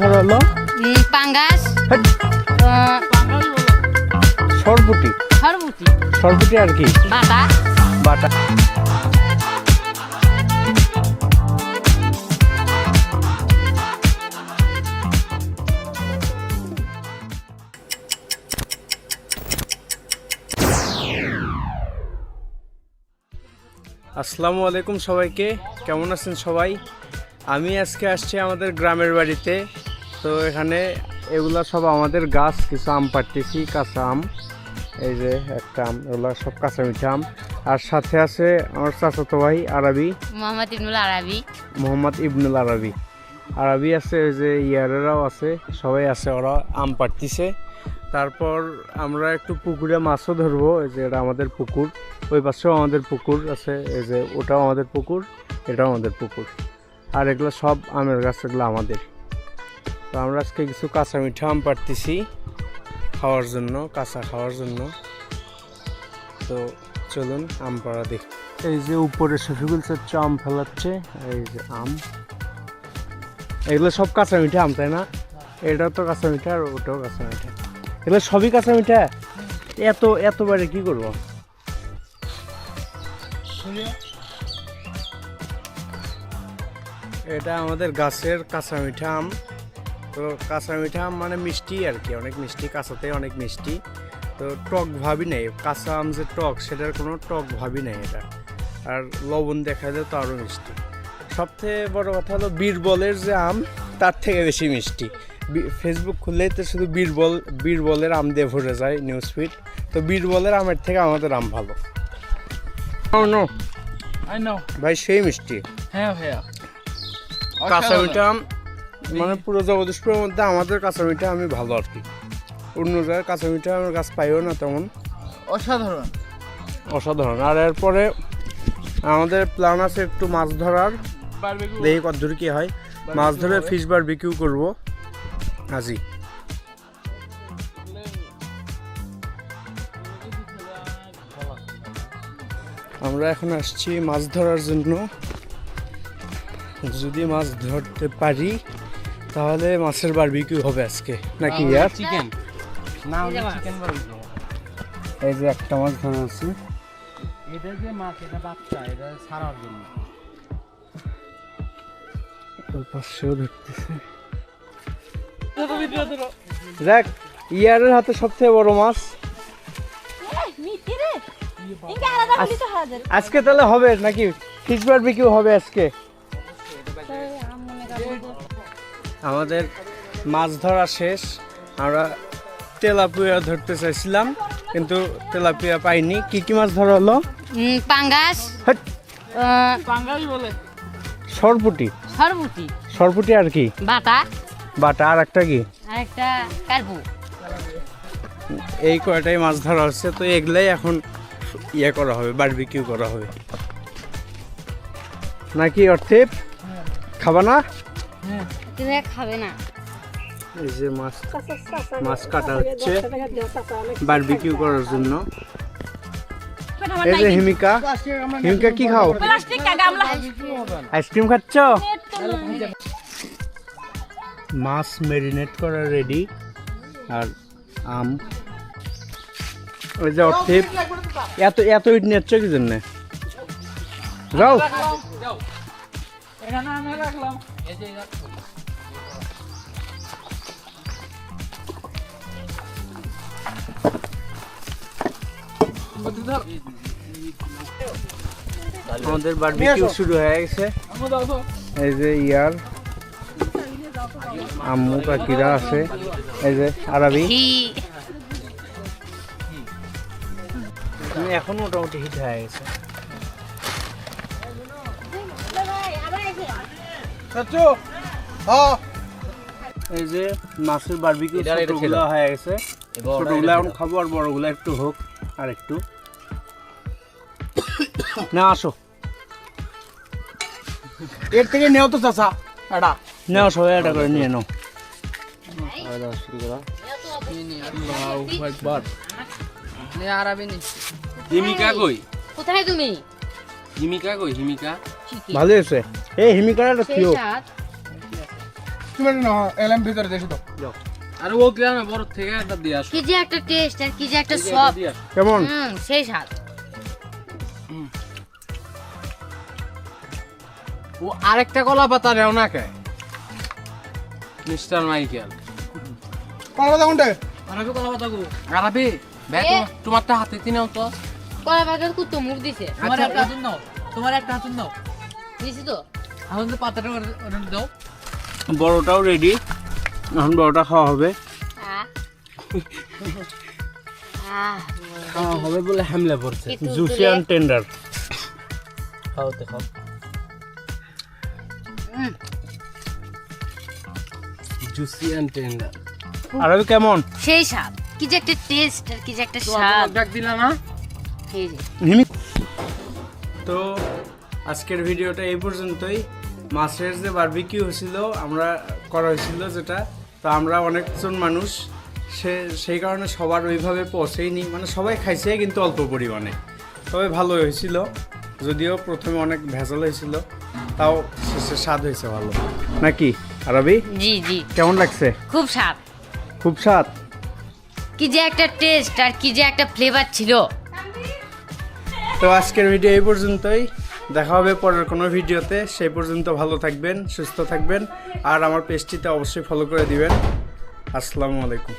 ধরা হলো? পাঙ্গাস, সরপুটি। সরপুটি, সরপুটি আর কি? বাটা। বাটা। আসসালামু আলাইকুম সবাইকে, কেমন আছেন সবাই? আমি আজকে আসছি আমাদের গ্রামের বাড়িতে। তো এখানে এগুলা সব আমাদের গাছ, কিছু আম পাড়তেছি, কাঁচা আম। এই যে একটা আম, এগুলা সব কাঁচা মিঠা আম। আর সাথে আছে আমার চাচাতো ভাই আরবি, মোহাম্মদ ইবনুল আরবি। মোহাম্মদ ইবনুল আরবি। আরবি আছে, এই যে ইয়ারেরাও আছে, সবাই আছে, ওরা আম পাড়তিছে। তারপর আমরা একটু পুকুরে মাছও ধরবো। এই যে এটা আমাদের পুকুর, ওই পাশেও আমাদের পুকুর আছে, এই যে ওটাও আমাদের পুকুর, এটাও আমাদের পুকুর। আর এগুলো সব আমের গাছ, এগুলো আমাদের। তো আমরা আজকে কিছু কাঁচা মিঠা আম পাড়তেছি খাওয়ার জন্য, কাঁচা খাওয়ার জন্য। তো চলুন আম পাড়া দেখি। এই যে উপরে শফিকুল চাচা আম ফেলাচ্ছে, এই যে আম, এগুলো সব কাঁচা মিঠা আম, তাই না? এটাও তো কাঁচা মিঠা আর ওটাও কাঁচা মিঠা, এগুলো সবই কাঁচা মিঠা। এতবারে কি করবো? এটা আমাদের গাছের কাঁচা মিঠা আম। তো কাঁচা মিঠা আম মানে মিষ্টি আর কি, অনেক মিষ্টি, কাঁচাতে অনেক মিষ্টি। তো টক ভাবই নেই, কাঁচা আম যে টক, সেটার কোনো টক ভাবই নেই এটা। আর লবণ দেখা যায় তো আরও মিষ্টি। সবথেকে বড় কথা হলো বীরবলের যে আম, তার থেকে বেশি মিষ্টি। ফেসবুক খুললেই তো শুধু বীরবলের আম দিয়ে ভরে যায় নিউজ ফিড। তো বীরবলের আমের থেকে আমাদের আম ভালো। ভাই সেই মিষ্টি। হ্যাঁ ভাইয়া, কাঁচা মিঠা আম মানে পুরো জগদীশপুরের মধ্যে আমাদের কাঁচা মিঠা আমি ভালো আর কি। অন্য জায়গায় কাঁচা মিঠা আমার গাছ পাইও না তেমন। অসাধারণ অসাধারণ। আর এরপরে আমাদের প্ল্যান আছে একটু মাছ ধরার, দেখি কতদূর কি হয়। মাছ ধরে ফিশ বারবিকিউ করবো আজই। আমরা এখন আসছি মাছ ধরার জন্য। যদি মাছ ধরতে পারি তাহলে মাছের বারবিকিউ হবে আজকে, নাকি ইয়ার? চিকেন না হলে চিকেন বারবিকিউ। এই যে একটা মাছ ধরা আছে, এটা যে মাছ, এটা বাচ্চা, এটা ছাড়ার জন্য। ওই পাশেও ধরতেছে। দেখ, ইয়ারের হাতে সবথেকে বড় মাছ আজকে। তাহলে হবে নাকি ফিশ বারবিকিউ হবে আজকে? আমাদের মাছ ধরা শেষ। আমরা তেলাপিয়া ধরতে চাইছিলাম কিন্তু তেলাপিয়া পাইনি। কি কি মাছ ধরা হলো? পাঙ্গাস, হাট, পাঙ্গাস বলে সরপুটি। সরপুটি, সরপুটি আর কি? বাটা। বাটা। আর একটা কি? আর একটা কার্পু। এই কয়টাই মাছ ধরা হচ্ছে। তো এগুলাই এখন ইয়ে করা হবে, বারবিকিউ করা হবে নাকি? অর্থেপ খাবা না? তুমি খাবে না? এই যে মাছ কাটা হচ্ছে বারবিকিউ করার জন্য। এই যে হিমিকা, হিমিকা কি খাও? আইসক্রিম খাচ্ছ? মাছ ম্যারিনেট করা রেডি। আর আম, ওই যে অর্থেপ। এত ইট নিচ্ছ কি জন্য? যাও। এখানে আমি রাখলাম। এই যে আমাদের বারবিকিউ শুরু হয়ে গেছে। এই যে ইয়ার, আম্মু কাকিরা আছে, এই যে আরবি। এখন মোটামুটি হিট হয়ে গেছে। এই যে মাছের বারবিকিউ ছোটগুলো হয়ে গেছে, ছোটগুলো এখন খাবো, আর বড়গুলো একটু হোক। আর একটু না, আসো এর থেকে নেও তো চাচা, এটা নাও, সবাই এটা করে নিয়ে নাও। আল্লাহু আকবার। নে আরবি নি। হিমিকা কই? কোথায় তুমি? হিমিকা কই? হিমিকা ভালো আছে। এই হিমিকাটা খেও। তুমি না এলাম ভিতরে দেখো তো আরে ও কি না বড় থেকে একটা দিয়ে আসো কি যে একটা টেস্ট আর কি যে একটা সব কেমন সেই স্বাদ। ও আরেকটা কলা পাতা নেও না কে মিস্টার মাইকেল কোন কথা কোনটা আরবি কলা পাতা গো আরবি ব্যাগ এ। তোমারটা হাতে তিনাও তো কলা বাগান কুত্তো মুখ দিছে। তোমার একটা হাতুন নাও তোমার একটা হাতুন নাও দিছি তো। এখন তো পাতাটা ওটা দাও বড়টাও রেডি, এখন বড়টা খাওয়া হবে। আহ। আহ, খাওয়া হবে বলে হামলা পড়ছে কি তুলতুলে। Juicy and tender. খাও তো খাও উম, জুসি এন্ড টেন্ডার আরবি কেমন? সেই স্বাদ। কি যে একটা টেস্ট আর কি যে একটা তোমার স্বাদ। ডাক দিলা না এই যে তো আজকের ভিডিওটা এই পর্যন্তই। মাছের যে বারবিকিউ হয়েছিল আমরা করা হয়েছিল যেটা, তো আমরা অনেকজন মানুষ সেই কারণে সবার ওইভাবে পৌঁছেইনি, মানে সবাই খাইছে কিন্তু অল্প পরিমাণে, তবে ভালো হয়েছিল। যদিও প্রথমে অনেক ভেজাল হয়েছিল, তাও শেষে স্বাদ হয়েছে ভালো, নাকি আরবি? জি জি কেমন লাগছে? খুব স্বাদ। খুব স্বাদ। কি যে একটা টেস্ট আর কি যে একটা ফ্লেভার ছিল। তো আজকের ভিডিও এই পর্যন্তই, দেখা হবে পরের কোনো ভিডিওতে। সেই পর্যন্ত ভালো থাকবেন, সুস্থ থাকবেন, আর আমার পেজটিতে অবশ্যই ফলো করে দিবেন। আসসালামু আলাইকুম।